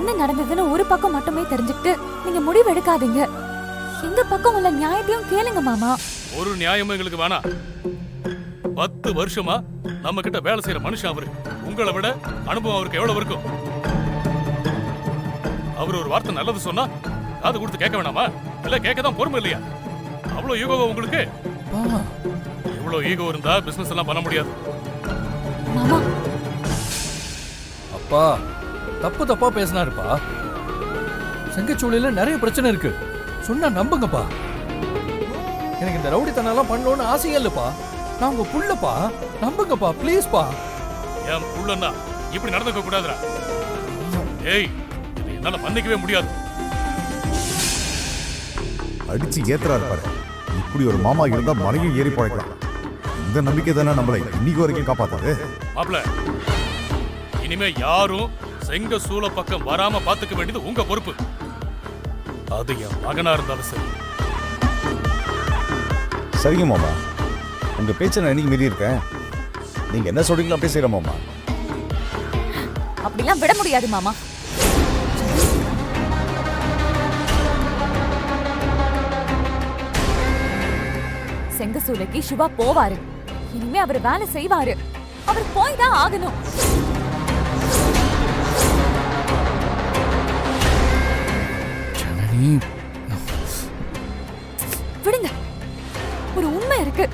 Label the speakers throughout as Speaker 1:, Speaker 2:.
Speaker 1: என்ன நடந்ததுன்னு ஒரு பக்கம் மட்டுமே தெரிஞ்சுக்கிட்டு நீங்க முடிவு எடுக்காதீங்க. எங்க பக்கம் உள்ள நியாயத்தையும் கேளுங்க மாமா.
Speaker 2: ஒரு நியாயமும் எங்களுக்கு வேணாம். 10 வருஷமா நம்ம கிட்ட வேலை செய்யற மனுஷன் அவரு. உங்களை விட அனுபவம் அவருக்கு எவ்வளவு இருக்கும்? அவர் ஒரு வார்த்தை நல்லது சொன்னா காது கொடுத்து கேட்க வேணாமா? இல்ல கேட்கதான் பொறுமை இல்லையா? அவ்வளவு ஈகோ உங்களுக்கு? இவ்வளவு ஈகோ இருந்தா பிசினஸ் எல்லாம் பண்ண முடியாது.
Speaker 1: மாமா
Speaker 3: அப்பா தப்பு தப்பா பேசினாருப்பா. செங்கச்சூளையில நிறைய பிரச்சனை இருக்கு, சொன்னா நம்புங்கப்பா. எனக்கு இந்த ரவுடித்தனெல்லாம் பண்ணணும்னு ஆசையே இல்லப்பா. நான் உங்க புள்ளப்பா, நம்புங்கப்பா ப்ளீஸ்பா.
Speaker 2: என் புள்ளன்னா இப்படி நடந்துக்க கூடாதுடா. ஏய், என்னால மன்னிக்கவே முடியாது.
Speaker 4: அடிச்சு ஏத்துறாரு பாரு. இப்படி ஒரு மாமா இருந்தா மனையும் ஏறி பழைக்கலாம். இந்த நம்பிக்கை தானே நம்மளை இன்னைக்கு வரைக்கும் காப்பாத்தாது.
Speaker 2: மாப்ள, இனிமே யாரும் செங்க சூள பக்கம் வராம பாத்துக்க வேண்டியது உங்க பொறுப்பு. அது என் மகனா இருந்தாலும் சரி.
Speaker 4: சரிங்க மாமா, உங்க பேச்சை நான் இன்னைக்கு மீறி இருக்கேன். நீங்க என்ன சொல்றீங்களோ அப்படியே செய்யற மாமா.
Speaker 1: அப்படிலாம் விட முடியாது மாமா. செங்கசூளைக்கு சிவா போவாரு. இனிமே அவர் வேலை செய்வாரு. அவர் போய் தான் ஆகணும். விடுங்க, ஒரு உண்மை இருக்கு.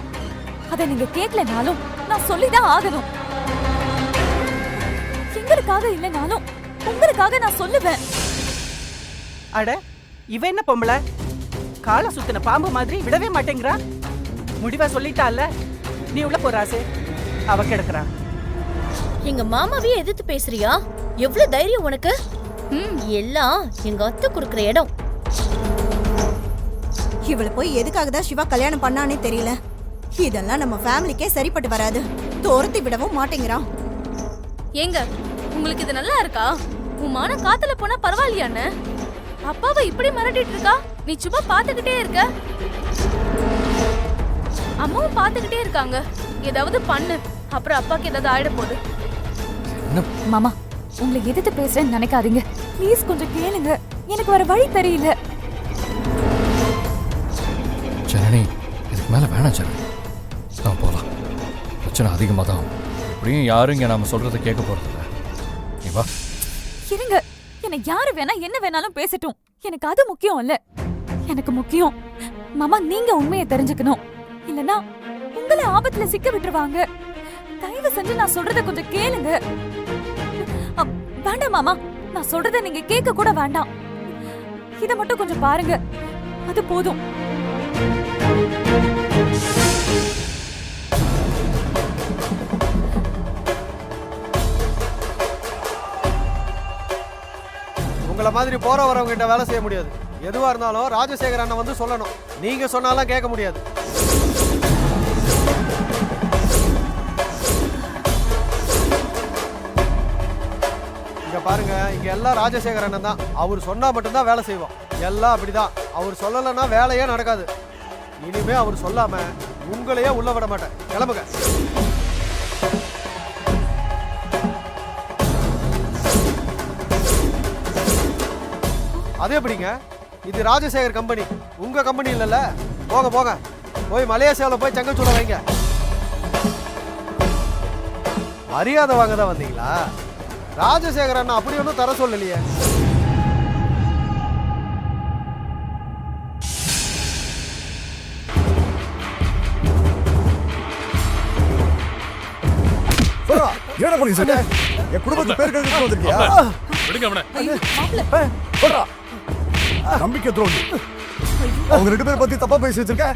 Speaker 1: அதை நீங்க கேட்கலனாலும் நான் சொல்லிதான் ஆகணும். எங்களுக்காக இல்லைனாலும் உங்களுக்காக நான் சொல்லுவேன்.
Speaker 5: அட, இவ என்ன பொம்பளை? காலை சுத்தின பாம்பு மாதிரி விடவே மாட்டேங்கிறா. முடிவா சொல்லிட்டால, நீ உள்ள போறாசே, அவ கிடக்குறா.
Speaker 6: எங்க மாமாவே எதிர்த்து பேசுறியா? எவ்வளவு தைரியம் உனக்கு? எல்லாம் எங்க அத்தை குடுக்குற இடம்.
Speaker 7: இவளை போய் எதுக்காக தான் சிவா கல்யாணம் பண்ணானே தெரியல. இதெல்லாம் நம்ம ஃபேமிலிக்கே சரிப்பட்டு வராது. தோர்த்தி விடவும் மாட்டேங்கிறான்.
Speaker 8: ஏங்க, உங்களுக்கு இது நல்லா இருக்கா? உன் மான காத்துல போனா பரவாயில்லையான்னு அப்பாவை இப்படி மிரட்டிட்டு இருக்கா. நீ சும்மா பாத்துக்கிட்டே இருக்க. அம்மாவும் பாத்துக்கிட்டே இருக்காங்க. ஏதாவது பண்ணு, அப்புறம் அப்பாக்கு ஏதாவது ஆயிட போகுது.
Speaker 1: மாமா, உங்களை எதிர்த்து பேசுறேன்னு நினைக்காதீங்க. ப்ளீஸ் கொஞ்சம் கேளுங்க. எனக்கு வர வழி தெரியல.
Speaker 3: ஜனனி, இதுக்கு மேல வேணாம் ஜனனி. நான் போலாம். பிரச்சனை அதிகமாக தான். எப்படியும் யாரும் இங்க நாம சொல்றதை கேட்க போறதில்ல. நீ வா.
Speaker 1: இருங்க, என்னை யாரு வேணா என்ன வேணாலும் பேசட்டும். எனக்கு அது முக்கியம் இல்ல. எனக்கு முக்கியம் மாமா, நீங்க உண்மையை தெரிஞ்சுக்கணும். இல்லனா உங்களை ஆபத்துல சிக்க விட்டுருவாங்க. தயவு செஞ்சு நான் சொல்றத கொஞ்சம் கேளுங்க. வேண்டாம் மாமா, நான் சொல்றத நீங்க கேட்க கூட வேண்டாம். இத மட்டும் கொஞ்சம் பாருங்க, அது போதும்.
Speaker 9: உங்களை மாதிரி போற வரவங்க கிட்ட வேலை செய்ய முடியாது. எதுவா இருந்தாலும் ராஜசேகர் அண்ணன் வந்து சொல்லணும். நீங்க சொன்னாலும் கேட்க முடியாது. இங்க பாருங்க, இங்க எல்லாம் ராஜசேகர் அண்ணன் தான். அவர் சொன்னா மட்டும்தான் வேலை செய்வோம். எல்லாம் அப்படிதான். அவர் சொல்லலைன்னா வேலையே நடக்காது. இனிமே அவர் சொல்லாம உங்களையே உள்ள விட மாட்டேன். கிளம்புங்க. அதே எப்படிங்க? இது ராஜசேகர் கம்பெனி, உங்க கம்பெனி இல்லைல்ல. போக போக போய் மலேசியாவில் போய் செங்கச்சூளை வைங்க. மரியாதை வாங்க தான் வந்தீங்களா? ராஜசேகர் அண்ணா அப்படி ஒன்றும் தர சொல்லலையே.
Speaker 4: என்ன பண்ணி சார்? என் குடும்பத்து பேர் கேட்க வந்திருக்கியா?
Speaker 2: விடுங்க அவனை.
Speaker 4: நம்பிக்கை துரோகி. அவங்க 2 பேரை பத்தி தப்பா பேசி வச்சிருக்க.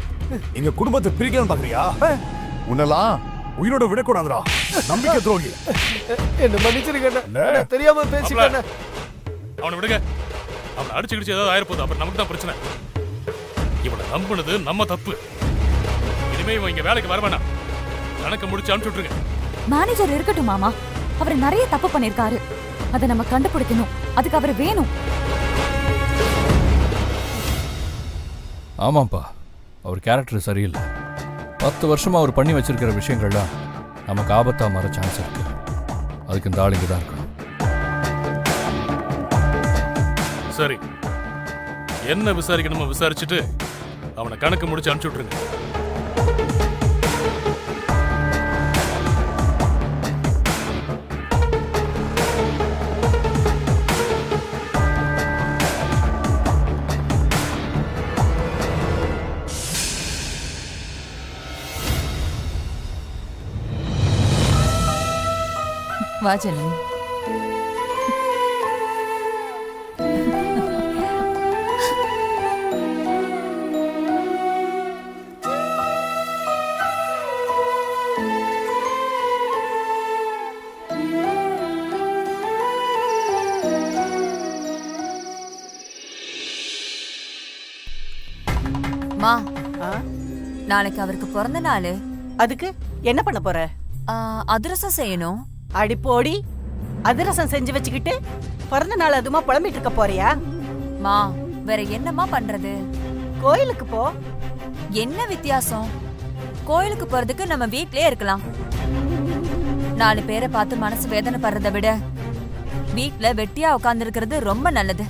Speaker 4: எங்க குடும்பத்தை பிரிக்கணும்னு பாக்குறியா? உன்னெல்லாம் உயிரோட விடக்கூடாதுடா. நம்பிக்கை துரோகி.
Speaker 9: என்ன மன்னிச்சிருக்க, தெரியாம பேசிட்டேன்.
Speaker 2: அவனை விடுங்க. அவனை அடிச்சு கிடிச்சு ஏதாவது ஆயிரப்போகுது. அப்புறம் நமக்கு தான் பிரச்சனை. இவனை நம்பினது நம்ம தப்பு. இனிமே இவன் இங்க வேலைக்கு வர வேணாம். கணக்கு முடிச்சு அனுப்பிச்சு விட்டுருங்க.
Speaker 1: மேனேஜர் இருக்கட்டும் மாமா, அவர் நிறைய தப்பு பண்ணிருக்காரு. அதை நம்ம கண்டுபிடிக்கணும். அதுக்கு அவர் வேணும்.
Speaker 3: ஆமாப்பா, அவர் கேரக்டர் சரியில்லை. 10 வருஷமா அவர் பண்ணி வச்சிருக்கிற விஷயங்கள்லாம் நமக்கு ஆபத்தா மாற சான்ஸ் இருக்கு. அதுக்கு இந்த ஆள் இங்கே தான் இருக்கணும்.
Speaker 2: சரி, என்ன விசாரிக்கணுமோ விசாரிச்சுட்டு அவனை கணக்கு முடிச்சு அனுப்பிச்சு விட்டுருங்க.
Speaker 1: வா ஜனனி.
Speaker 10: மா,
Speaker 5: ஆ?
Speaker 10: நாளைக்கு அவருக்கு பிறந்த நாள்.
Speaker 5: அதுக்கு என்ன பண்ண போற?
Speaker 10: அதிரசம் செய்யணும்.
Speaker 5: அடி போடி, அதிரசம் செஞ்சு வச்சுக்கிட்டு பிறந்த நாள் அதுமா புலம்பிட்டு இருக்க போறியா?
Speaker 10: மா, வேற என்னமா பண்றது?
Speaker 5: கோயிலுக்கு போ.
Speaker 10: என்ன வித்தியாசம்? கோயிலுக்கு போறதுக்கு நம்ம வீட்லயே இருக்கலாம். 4 பேரை பார்த்து மனசு வேதனை படுறதை விட வீட்ல வெட்டியா உட்கார்ந்து இருக்கிறது ரொம்ப நல்லது.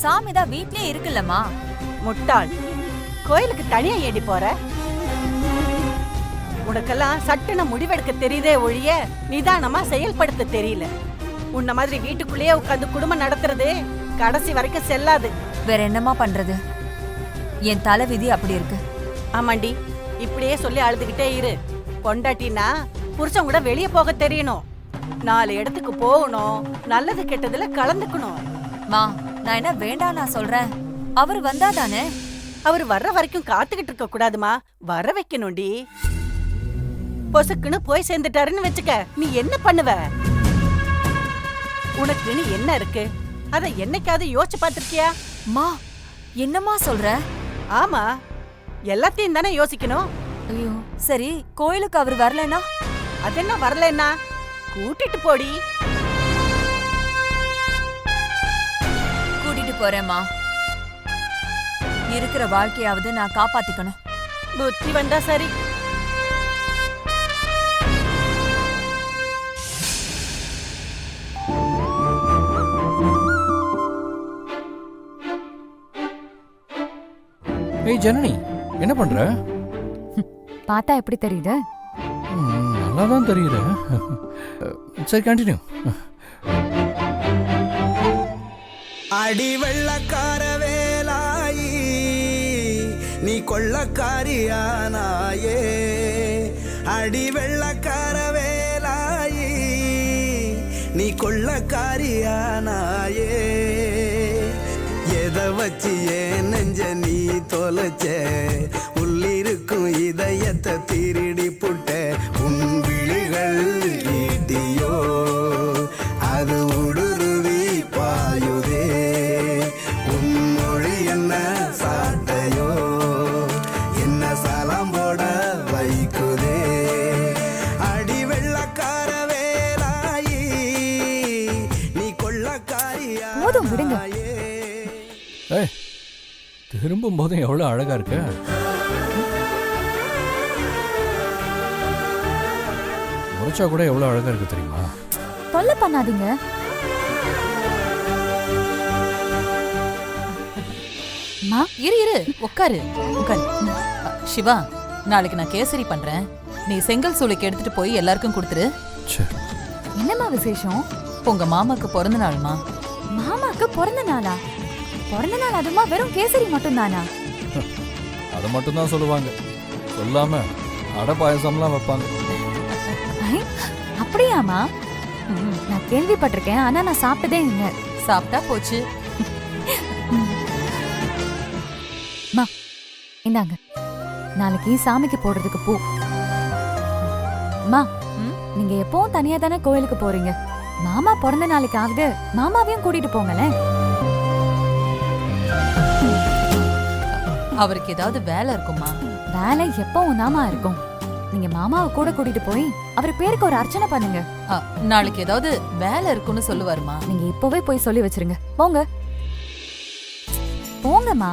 Speaker 10: சாமிதான் வீட்லயே இருக்குல்லம்மா.
Speaker 5: முட்டாள், கோயிலுக்கு தனியா ஏடி போற? உனக்கெல்லாம் சட்டுன முடிவெடுக்க தெரியுதே ஒழிய நிதானமா செயல்படுத்த தெரியல. உன்ன மாதிரி வீட்டுக்குள்ளேயே உட்காந்து குடும்பம் நடத்துறது கடைசி வரைக்கும் செல்லாது.
Speaker 10: வேற என்னமா பண்றது? என் தலை விதி அப்படி இருக்கு.
Speaker 5: ஆமாண்டி, இப்படியே சொல்லி அழுதுகிட்டே இரு. பொண்டாட்டினா புருஷன் கூட வெளியே போக தெரியணும், 4 இடத்துக்கு போகணும், நல்லது கெட்டதுல கலந்துக்கணும்.
Speaker 10: மா, நான் என்ன வேண்டாம் நான் சொல்றேன். அவர் வந்தாதானே.
Speaker 5: அவர் வர்ற வரைக்கும் காத்துக்கிட்டு இருக்க கூடாதுமா, வர வைக்கணும்டி. பொசுக்குன்னு போய் சேர்ந்துட்டாருன்னு வச்சுக்க, நீ என்ன பண்ணுவ? உனக்குன்னு என்ன இருக்கு? அத என்னைக்காவது யோசிச்சு பார்த்திருக்கியா?
Speaker 10: மா, என்னம்மா சொல்ற?
Speaker 5: ஆமா, எல்லாத்தையும் தானே யோசிக்கணும்.
Speaker 10: ஐயோ, சரி, கோயிலுக்கு அவர் வரலனா?
Speaker 5: அதென்ன வரலன்னா கூட்டிட்டு போடி.
Speaker 10: கூட்டிட்டு போறேம்மா. இருக்கிற வாழ்க்கையாவது நான் காப்பாத்திக்கணும்.
Speaker 5: புத்தி வந்தா சரி.
Speaker 3: ஏய் ஜனனி, என்ன பண்ற?
Speaker 1: பார்த்தா எப்படி தெரியுது?
Speaker 3: நல்லா தான் தெரியுது. சரி, கண்டினியூ.
Speaker 11: அடி வெள்ளக்கார வேலாயி நீ கொள்ளக்காரியானாயே. அடி வெள்ளக்கார வேலாயி நீ கொள்ளக்காரியானாயே. எதை வச்சு ஏன் நெஞ்ச நீ தொலைச்ச? உள்ளிருக்கும் இதயத்தை திருடி புட்ட. உன் விழிகள் ஈட்டியோ அது உடுருவி பாயுதே. உன் மொழி என்ன சாட்டையோ என்ன சலம் போட வைக்குதே. அடி வெள்ளக்கார வேலாயி நீ கொள்ளக்காரியா.
Speaker 1: போதும் விடுங்க.
Speaker 3: ஏய், திரும்பும் போதும் எவ்வளவு அழகா இருக்க. முறைச்சா கூட எவ்வளவு அழகா இருக்கு தெரியுமா?
Speaker 1: தொல்லை பண்ணாதீங்க.
Speaker 12: இரு உட்காரு. சிவா, நாளைக்கு நான் கேசரி பண்றேன். நீ செங்கல் சூளைக்கு எடுத்துட்டு போய் எல்லாருக்கும் கொடுத்துரு.
Speaker 1: என்னம்மா விசேஷம்?
Speaker 12: உங்க மாமாக்கு பிறந்த நாள்மா.
Speaker 1: மாமாக்கு பிறந்த நாளா? பிறந்த நாள் அதுமா வெறும் கேசரி மட்டும் தானா?
Speaker 3: அதை மட்டும் தான் சொல்லுவாங்க, சொல்லாம அடை பாயசம்லாம் வைப்பாங்க.
Speaker 1: அப்படியாமா? நான் கேள்விப்பட்டிருக்கேன், ஆனா நான் சாப்பிட்டதே இல்லை.
Speaker 12: சாப்பிட்டா போச்சு.
Speaker 1: மா, இந்தாங்க, நாளைக்கு சாமிக்கு போடுறதுக்கு பூ. மா, நீங்க எப்பவும் தனியா தானே கோயிலுக்கு போறீங்க. மாமா பிறந்த நாளைக்காவது மாமாவையும் கூட்டிட்டு போங்களேன்.
Speaker 12: அவருக்கு ஏதாவது வேலை இருக்குமா?
Speaker 1: வேலை எப்பவும் தாமா இருக்கும். நீங்க மாமாவை கூட கூட்டிட்டு போய் அவர் பேருக்கு ஒரு அர்ச்சனை பண்ணுங்க.
Speaker 12: நாளைக்கு ஏதாவது வேலை இருக்குன்னு சொல்லுவாருமா.
Speaker 1: நீங்க இப்பவே போய் சொல்லி வச்சிருங்க. போங்க போங்கம்மா,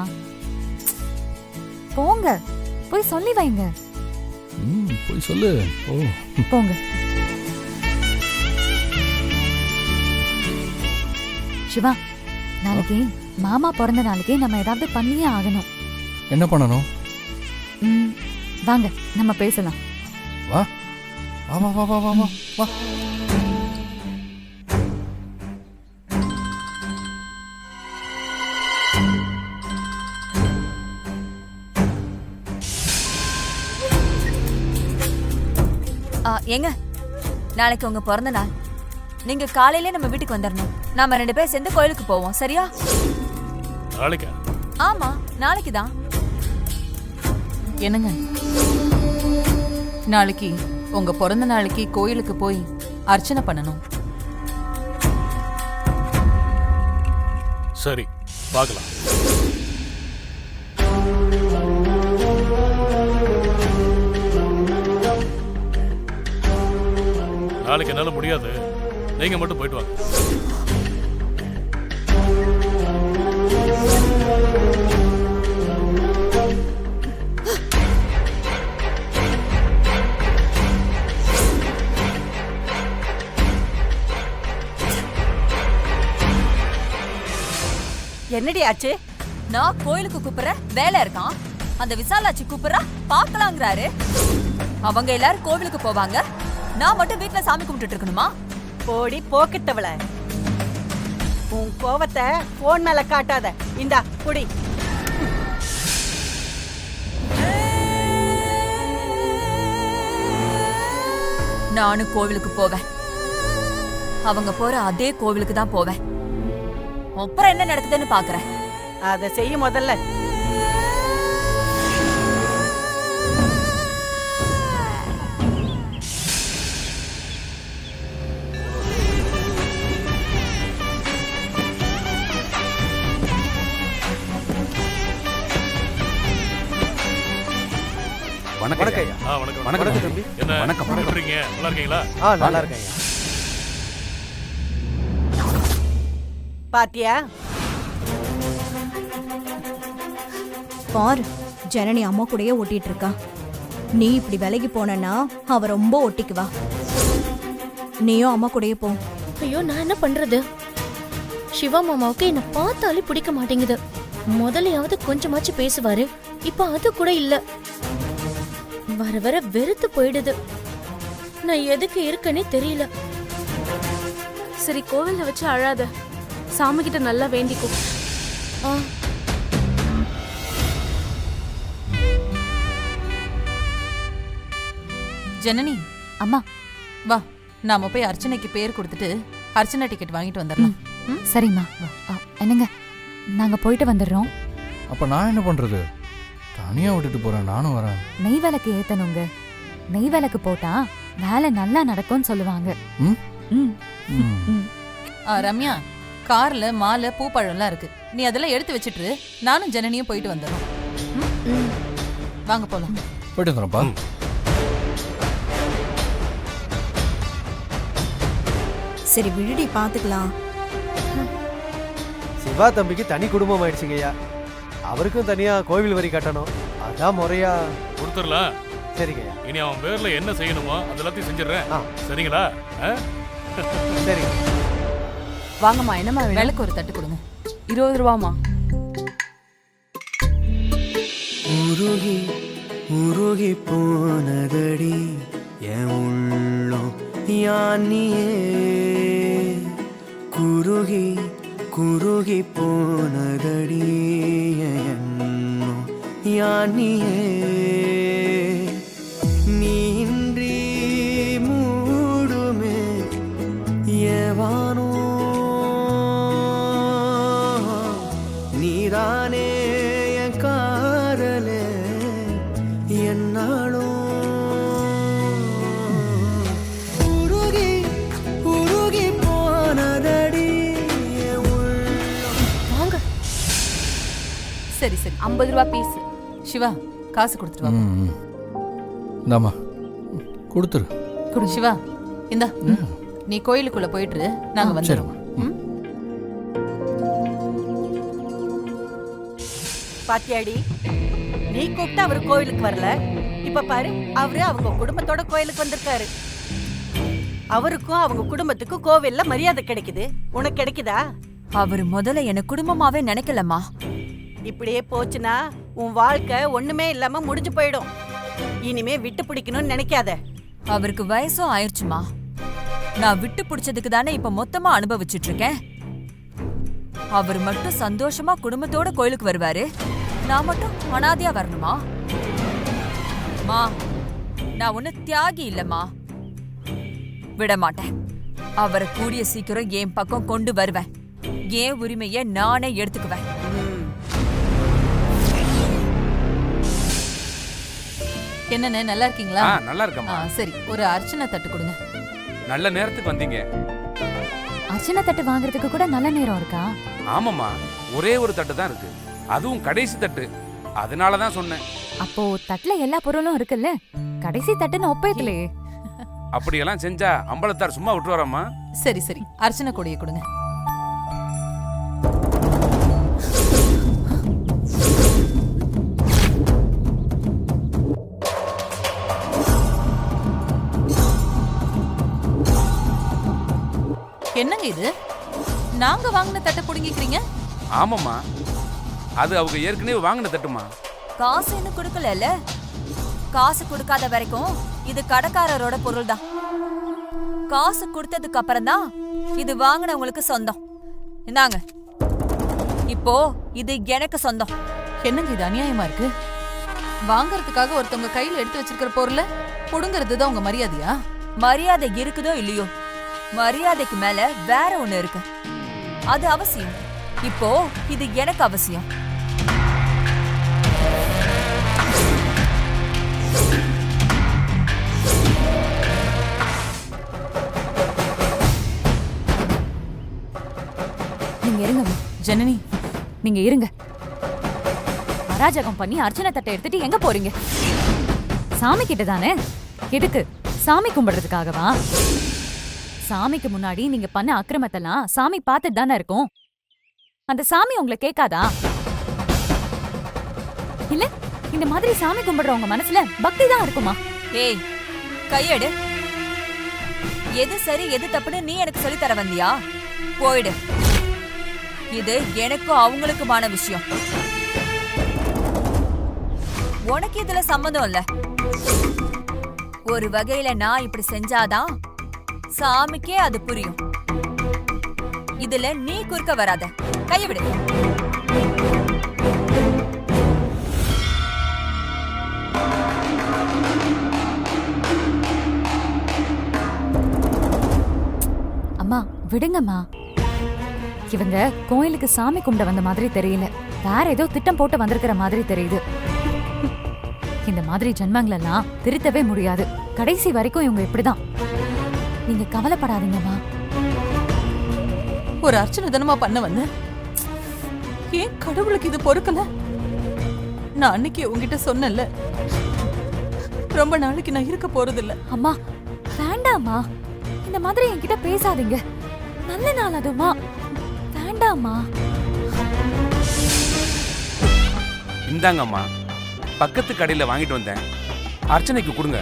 Speaker 1: போங்க, போய் சொல்லி வைங்க.
Speaker 3: போய் சொல்லு.
Speaker 1: போங்க. சிவா, நாளைக்கு மாமா பிறந்த நாளைக்கு நம்ம ஏதாவது பண்ணியே ஆகணும்.
Speaker 3: என்ன பண்ணணும்?
Speaker 1: வாங்க நம்ம பேசலாம்.
Speaker 3: வா வா வா வா வா வா வா.
Speaker 10: ஏங்க, நாளைக்கு உங்க பிறந்த நாள். நீங்க காலையிலே நம்ம வீட்டுக்கு வந்துடணும். நாம 2 பேர் சேர்ந்து கோயிலுக்கு போவோம், சரியா?
Speaker 2: நாளைக்கா?
Speaker 10: ஆமா, நாளைக்கு தான்.
Speaker 12: என்னங்க, நாளைக்கு உங்க பிறந்த நாளைக்கு கோயிலுக்கு போய் அர்ச்சனை பண்ணணும்.
Speaker 2: சரி, பார்க்கலாம். நாளைக்கு என்னால முடியாது, நீங்க மட்டும் போயிட்டு வாங்க.
Speaker 5: என்னடி ஆச்சு?
Speaker 10: நான் கோயிலுக்கு கூப்பிடுற, வேலை இருக்கான். அந்த விசாலாச்சி கூப்பிடுறா, பார்க்கலாங்கிறாரு. அவங்க எல்லாரும் கோவிலுக்கு போவாங்க, நான் மட்டும் வீட்டுல சாமி கும்பிட்டு இருக்கணுமா?
Speaker 5: போடி போக்கிட்டவள, உன் கோவத்தை போன் மேல காட்டாத. இந்தா குடி.
Speaker 10: நானும் கோவிலுக்கு போவேன். அவங்க போற அதே கோவிலுக்கு தான் போவேன். அப்புறம் என்ன நடக்குதுன்னு பாக்குறேன்.
Speaker 5: அதை செய்ய முதல்ல.
Speaker 2: வணக்கம் ஐயா. வணக்கம். வணக்கம் தம்பி. என்ன
Speaker 9: வணக்கம்.
Speaker 2: பண்றீங்க? நல்லா இருக்கீங்களா?
Speaker 9: நல்லா இருக்கேன்.
Speaker 5: பாத்தியா?
Speaker 7: பாரு, ஜனனி அம்மா கூடயே ஒட்டிட்டு இருக்கா. நீ இப்படி விலகி போனா அவ ரொம்ப ஒட்டிக்குவா. நீயும் அம்மா கூடயே போ.
Speaker 6: ஐயோ, நான் என்ன பண்றது? சிவா மாமாவுக்கு என்ன பார்த்தாலே பிடிக்க மாட்டேங்குது. முதலையாவது கொஞ்சமாச்சு பேசுவாரு, இப்ப அது கூட இல்ல. வர வர வெறுத்து போயிடுது. நான் எதுக்கு இருக்கேனே தெரியல.
Speaker 8: சரி, கோவில்ல வச்சு அழாத, சாமி கிட்ட நல்லா வேண்டிக்கோ.
Speaker 12: ஜனனி,
Speaker 1: அம்மா
Speaker 12: வா, நாம போய் அர்ச்சனைக்கு பேர் கொடுத்துட்டு அர்ச்சனை டிக்கெட் வாங்கிட்டு வந்துடலாம்.
Speaker 1: சரிம்மா. என்னங்க, நாங்க போயிட்டு வந்துடுறோம்.
Speaker 3: அப்ப நான் என்ன பண்றது? தனியா விட்டுட்டு போறேன், நானும் வரேன்.
Speaker 1: நெய் விளக்கு ஏத்தணுங்க. நெய் விளக்கு போட்டா வேலை நல்லா நடக்கும்னு சொல்லுவாங்க.
Speaker 12: ரம்யா, கார்ல மாலை பூப்பழம்லாம் இருக்கு, நீ அதெல்லாம் எடுத்து வச்சிட்டு நானும் ஜனனியும் போயிட்டு வந்துடுறோம். வாங்க போலாம்.
Speaker 3: போயிட்டு வந்துடுறப்பா.
Speaker 7: சரி விடுடி, பாத்துக்கலாம்.
Speaker 9: சிவா தம்பிக்கு தனி குடும்பம் ஆயிடுச்சுங்க ஐயா. அவருக்கும் தனியா கோவில் வரி கட்டணும். அதான் முறையா
Speaker 2: கொடுத்துடலாம்.
Speaker 9: சரிங்க ஐயா.
Speaker 2: இனி அவன் பேர்ல என்ன செய்யணுமோ அது எல்லாத்தையும் செஞ்சிடறேன். சரிங்களா?
Speaker 9: சரி.
Speaker 5: வாங்கம்மா, என்னம்மா வேணும்?
Speaker 12: விளக்கு ஒரு தட்டு கொடுங்க.
Speaker 5: 20 ரூபாமா.
Speaker 11: உருகி உருகி போனதடி என் உள்ளம் யானியே, குருகி குருகி போனதடி எண்ணம் யானியே, நீன்றி மூடுமே ஏவானோ, நீதானே என் காதலே என்னாலும், உருகி உருகி போனதடி என் உள்ளம்.
Speaker 6: வாங்க.
Speaker 12: சரி சரி,
Speaker 8: 50 ரூபா பீஸ்.
Speaker 12: சிவா, காசு கொடுத்துட்டு வா.
Speaker 3: இந்தாம்மா, கொடுத்துரு.
Speaker 12: சிவா, இந்தா, நீ கோயிலுக்குள்ள போயிட்டு நாங்க வந்துடுறோம்.
Speaker 5: பாத்தியாடி, நீ கூப்பிட்டு அவரு கோயிலுக்கு வரல. இப்ப பாரு, அவரு அவங்க குடும்பத்தோட கோயிலுக்கு வந்திருக்காரு. அவருக்கும் அவங்க குடும்பத்துக்கும் கோவில்ல மரியாதை கிடைக்குது. உனக்கு கிடைக்குதா?
Speaker 10: அவர் முதல்ல என்ன குடும்பமாவே நினைக்கலம்மா.
Speaker 5: இப்படியே போச்சுன்னா உன் வாழ்க்கை ஒண்ணுமே இல்லாம முடிஞ்சு போயிடும். இனிமே விட்டு பிடிக்கணும்னு நினைக்காத.
Speaker 10: அவருக்கு வயசும் ஆயிருச்சுமா. நான் விட்டு பிடிச்சதுக்கு தானே இப்ப மொத்தமா அனுபவிச்சுட்டு இருக்கேன். அவர் மட்டும் சந்தோஷமா குடும்பத்தோட கோயிலுக்கு வருவாரு, நான் மட்டும் அனாதையா வரணுமா? மா, நான் ஒண்ணு தியாகி இல்லம்மா. விட மாட்டேன். அவரை கூடிய சீக்கிரம் என் பக்கம் கொண்டு வருவேன். என் உரிமைய நானே எடுத்துக்குவேன்.
Speaker 12: என்னண்ணே நல்லா இருக்கீங்களா?
Speaker 13: நல்லா இருக்கம்மா.
Speaker 12: சரி, ஒரு அர்ச்சனை தட்டு கொடுங்க.
Speaker 13: நல்ல நேரத்துக்கு வந்தீங்க.
Speaker 1: அர்ச்சனை தட்டு வாங்குறதுக்கு கூட நல்ல நேரம் இருக்கா?
Speaker 13: ஆமாம்மா, ஒரே ஒரு தட்டு தான் இருக்கு, அதுவும் கடைசி தட்டு. அதனால தான் சொன்னேன்.
Speaker 1: அப்போ தட்டுல எல்லா பொருளும் இருக்குல்ல, கடைசி தட்டுன்னு ஒப்பேத்தலையே.
Speaker 13: அப்படியெல்லாம் செஞ்சா அம்பலத்தார் சும்மா விட்டுவாராம்மா?
Speaker 12: சரி சரி, அர்ச்சனை கொடியை கொடுங்க. என்னங்க இது, நாங்க வாங்கின தட்டை புடுங்கிக்கிறீங்க?
Speaker 13: ஆமாம்மா, அது அவங்க ஏற்கனவே வாங்கின தட்டுமா.
Speaker 10: காசு இன்னும் கொடுக்கல. காசு கொடுக்காத வரைக்கும் இது கடைக்காரரோட பொருள் தான். காசு கொடுத்ததுக்கு அப்புறம் தான் இது வாங்கினவங்களுக்கு சொந்தம். இந்தாங்க, இப்போ இது எனக்கு சொந்தம்.
Speaker 12: என்னங்க இது அநியாயமா இருக்கு? வாங்கறதுக்காக ஒருத்தவங்க கையில எடுத்து வச்சிருக்கிற பொருளை புடுங்கிறது தான் உங்க மரியாதையா?
Speaker 10: மரியாதை இருக்குதோ இல்லையோ, மரியாதைக்கு மேல வேற ஒண்ணு இருக்கு. அது அவசியம். இப்போ இது எனக்கு அவசியம்.
Speaker 1: நீங்க இருங்க
Speaker 12: ஜனனி,
Speaker 1: நீங்க இருங்க. அராஜகம் பண்ணி அர்ச்சனை தட்டை எடுத்துட்டு எங்க போறீங்க? சாமி கிட்ட தானே. எதுக்கு? சாமி கும்பிடுறதுக்காகவா? சாமிக்கு முன்னாடி நீங்க பண்ண அக்கிரமத்தெல்லாம் சாமி பார்த்துட்டு தானே இருக்கும். அந்த சாமி உங்களை கேட்காதா? இல்ல இந்த மாதிரி சாமி கும்பிடுறவங்க மனசுல பக்தி தான் இருக்குமா?
Speaker 10: ஏய், கையெடு. எது சரி எது தப்புன்னு நீ எனக்கு சொல்லி தர வந்தியா? போயிடு. இது எனக்கும் அவங்களுக்குமான விஷயம். உனக்கு இதுல சம்மதம் இல்ல. ஒரு வகையில நான் இப்படி செஞ்சாதான் சாமிக்கே அது புரியும். இதுல நீ குறுக்க வராத. கைய விடு.
Speaker 1: அம்மா விடுங்கம்மா. இவங்க கோயிலுக்கு சாமி கும்பிட வந்த மாதிரி தெரியல, வேற ஏதோ திட்டம் போட்டு வந்திருக்கிற மாதிரி தெரியுது. இந்த மாதிரி ஜென்மங்களெல்லாம் திருத்தவே முடியாது. கடைசி வரைக்கும் இவங்க இப்படிதான். நீங்க கவலைப்படாதீங்கம்மா.
Speaker 12: ஒரு அர்ச்சனை தானமா பண்ண வந்த, ஏன் கடவுளுக்கு இது பொறுக்கல? நான் அன்னைக்கு உங்ககிட்ட சொன்னேன்ல, ரொம்ப நாளைக்கு நான் இருக்க போறதில்ல.
Speaker 1: அம்மா வேண்டாம்மா, இந்த மாதிரி என்கிட்ட பேசாதீங்க. நல்ல நாள் அதுமா. வேண்டாம்மா.
Speaker 13: இந்தாங்கம்மா, பக்கத்து கடையில வாங்கிட்டு வந்தேன், அர்ச்சனைக்கு கொடுங்க.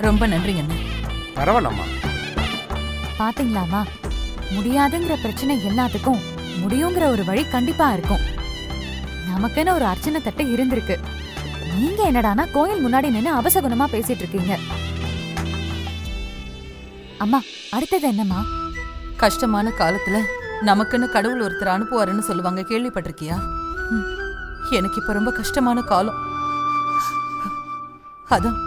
Speaker 12: ரொம்ப நன்றிங்க.
Speaker 13: பரவாயில்லம்மா.
Speaker 1: பாத்தீங்களாமா, முடியாதுங்கிற பிரச்சனை எல்லாத்துக்கும் முடியுங்கிற ஒரு வழி கண்டிப்பா இருக்கும். நமக்குன்னு ஒரு அர்ச்சனை தட்டு இருந்திருக்கு. நீங்க என்னடானா கோயில் முன்னாடி நின்னு அபசகுணமா பேசிட்டு இருக்கீங்க. அம்மா, அடுத்தது என்னம்மா?
Speaker 12: கஷ்டமான காலத்துல நமக்குன்னு கடவுள் ஒருத்தர் அனுப்புவாருன்னு சொல்லுவாங்க, கேள்விப்பட்டிருக்கியா? எனக்கு இப்ப ரொம்ப கஷ்டமான காலம். அதான்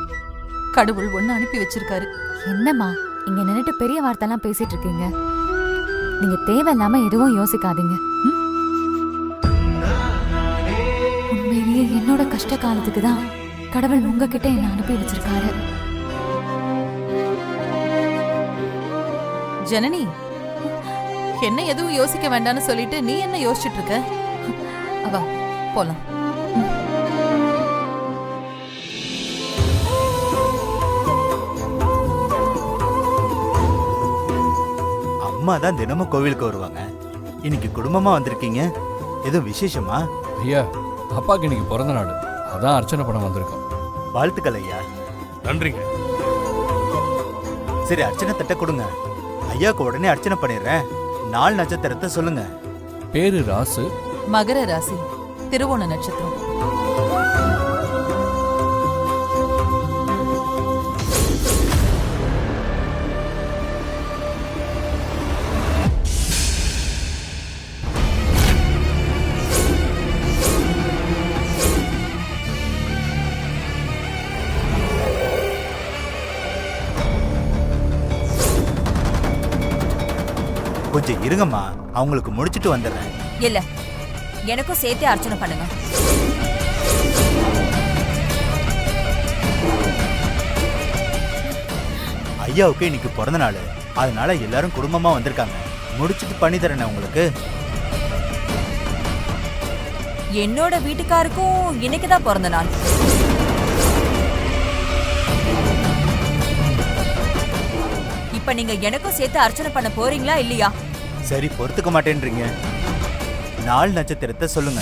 Speaker 12: கடவுள் ஒண்ணு அனுப்பி வச்சிருக்காரு.
Speaker 1: என்னம்மா இங்க நின்னுட்டு பெரிய வார்த்தைலாம் பேசிட்டு இருக்கீங்க? நீங்க தேவையில்லாம எதுவும் யோசிக்காதீங்க. உண்மையிலேயே என்னோட கஷ்ட காலத்துக்கு தான் கடவுள் உங்ககிட்ட என்ன அனுப்பி வச்சிருக்காரு.
Speaker 12: ஜனனி, என்ன எதுவும் யோசிக்க வேண்டாம்னு சொல்லிட்டு நீ என்ன யோசிச்சுட்டு இருக்க? அவா போலாம்.
Speaker 14: அம்மா தான் தினமும் கோவிலுக்கு வருவாங்க, இன்னைக்கு குடும்பமா வந்திருக்கீங்க, எதுவும் விசேஷமா?
Speaker 3: ஐயா, அப்பாக்கு இன்னைக்கு பிறந்த நாள், அதான் அர்ச்சனை பண்ண வந்திருக்கோம்.
Speaker 14: வாழ்த்துக்கள் ஐயா.
Speaker 2: நன்றிங்க.
Speaker 14: சரி அர்ச்சனை தட்டை கொடுங்க. ஐயாவுக்கு உடனே அர்ச்சனை பண்ணிடுறேன். நாள் நட்சத்திரத்தை சொல்லுங்க.
Speaker 3: பேரு ராசு,
Speaker 12: மகர ராசி, திருவோண நட்சத்திரம்.
Speaker 14: கொஞ்சம் இருங்கம்மா, அவங்களுக்கு முடிச்சிட்டு வந்துடுறேன்.
Speaker 10: இல்ல, எனக்கும் சேர்த்தே அர்ச்சனை பண்ணுங்க.
Speaker 14: ஐயாவுக்கு இன்னைக்கு பிறந்த நாள், அதனால எல்லாரும் குடும்பமா வந்திருக்காங்க. முடிச்சிட்டு பண்ணி தரேன் உங்களுக்கு.
Speaker 10: என்னோட வீட்டுக்காருக்கும் இன்னைக்குதான் பிறந்த நாள். இப்ப நீங்க எனக்கும் சேர்த்து அர்ச்சனை பண்ண போறீங்களா இல்லையா?
Speaker 14: சரி, பொறுத்துக்க மாட்டேன்றீங்க. நாள் நட்சத்திரத்தை சொல்லுங்க.